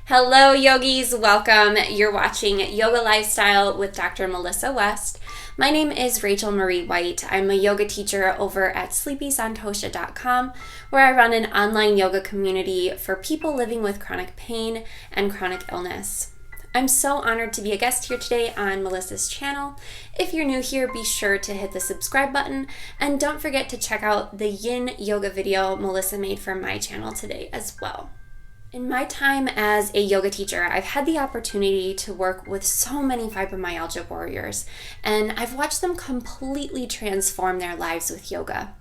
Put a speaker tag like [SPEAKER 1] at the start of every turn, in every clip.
[SPEAKER 1] Hello yogis, welcome. You're watching Yoga Lifestyle with Dr. Melissa West. My name is Rachel Marie White. I'm a yoga teacher over at sleepysantosha.com, where I run an online yoga community for people living with chronic pain and chronic illness. I'm so honored to be a guest here today on Melissa's channel. If you're new here, be sure to hit the subscribe button and don't forget to check out the yin yoga video Melissa made for my channel today as well. In my time as a yoga teacher, I've had the opportunity to work with so many fibromyalgia warriors, and I've watched them completely transform their lives with yoga.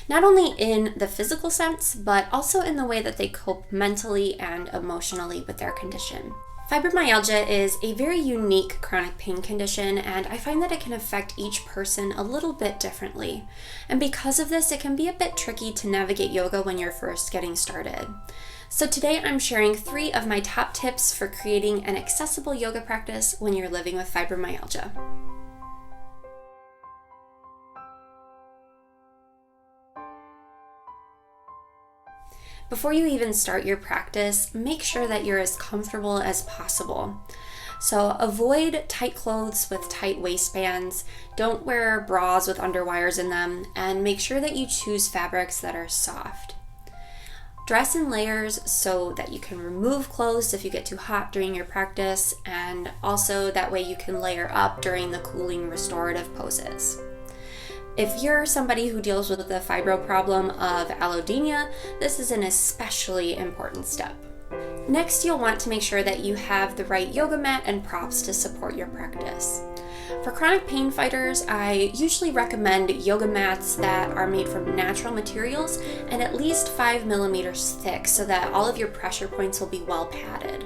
[SPEAKER 1] Not only in the physical sense, but also in the way that they cope mentally and emotionally with their condition. Fibromyalgia is a very unique chronic pain condition, and I find that it can affect each person a little bit differently. And because of this, it can be a bit tricky to navigate yoga when you're first getting started. So today I'm sharing 3 of my top tips for creating an accessible yoga practice when you're living with fibromyalgia. Before you even start your practice, make sure that you're as comfortable as possible. So avoid tight clothes with tight waistbands, don't wear bras with underwires in them, and make sure that you choose fabrics that are soft. Dress in layers so that you can remove clothes if you get too hot during your practice, and also that way you can layer up during the cooling restorative poses. If you're somebody who deals with the fibro problem of allodynia, this is an especially important step. Next, you'll want to make sure that you have the right yoga mat and props to support your practice. For chronic pain fighters, I usually recommend yoga mats that are made from natural materials and at least 5 millimeters thick so that all of your pressure points will be well padded.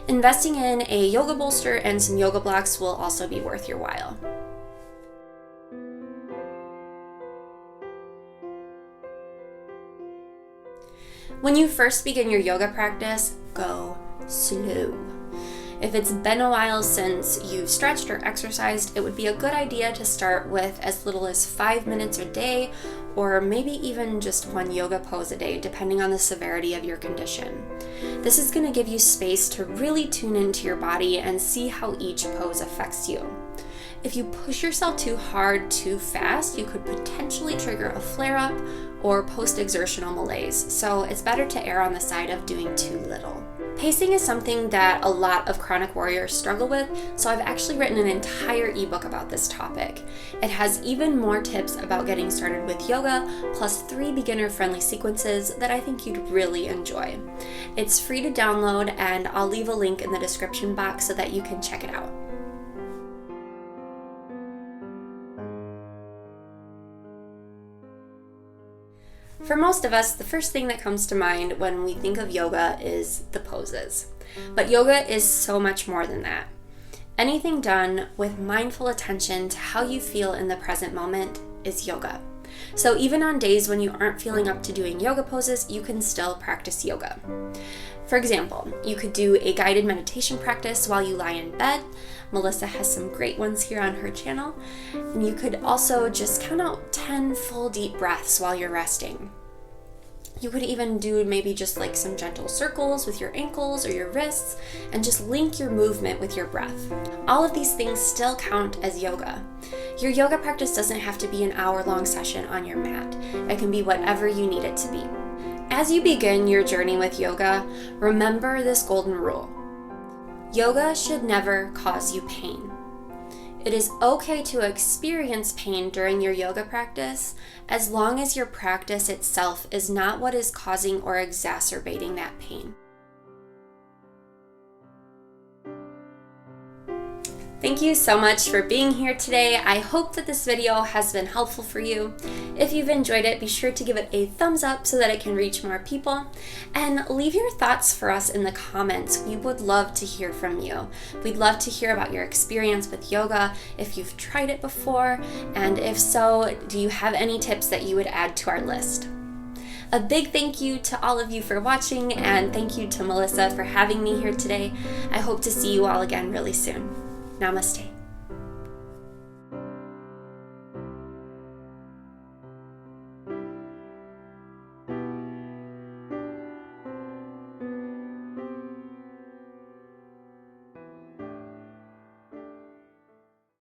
[SPEAKER 1] Investing in a yoga bolster and some yoga blocks will also be worth your while. When you first begin your yoga practice, go slow. If it's been a while since you've stretched or exercised, it would be a good idea to start with as little as 5 minutes a day, or maybe even just 1 yoga pose a day, depending on the severity of your condition. This is going to give you space to really tune into your body and see how each pose affects you. If you push yourself too hard too fast, you could potentially trigger a flare-up or post-exertional malaise, so it's better to err on the side of doing too little. Pacing is something that a lot of chronic warriors struggle with, so I've actually written an entire ebook about this topic. It has even more tips about getting started with yoga, plus 3 beginner-friendly sequences that I think you'd really enjoy. It's free to download, and I'll leave a link in the description box so that you can check it out. For most of us, the first thing that comes to mind when we think of yoga is the poses. But yoga is so much more than that. Anything done with mindful attention to how you feel in the present moment is yoga. So even on days when you aren't feeling up to doing yoga poses, you can still practice yoga. For example, you could do a guided meditation practice while you lie in bed. Melissa has some great ones here on her channel. And you could also just count out 10 full deep breaths while you're resting. You could even do maybe just like some gentle circles with your ankles or your wrists and just link your movement with your breath. All of these things still count as yoga. Your yoga practice doesn't have to be an hour-long session on your mat. It can be whatever you need it to be. As you begin your journey with yoga, remember this golden rule. Yoga should never cause you pain. It is okay to experience pain during your yoga practice as long as your practice itself is not what is causing or exacerbating that pain. Thank you so much for being here today. I hope that this video has been helpful for you. If you've enjoyed it, be sure to give it a thumbs up so that it can reach more people. And leave your thoughts for us in the comments. We would love to hear from you. We'd love to hear about your experience with yoga, if you've tried it before, and if so, do you have any tips that you would add to our list? A big thank you to all of you for watching, and thank you to Melissa for having me here today. I hope to see you all again really soon. Namaste.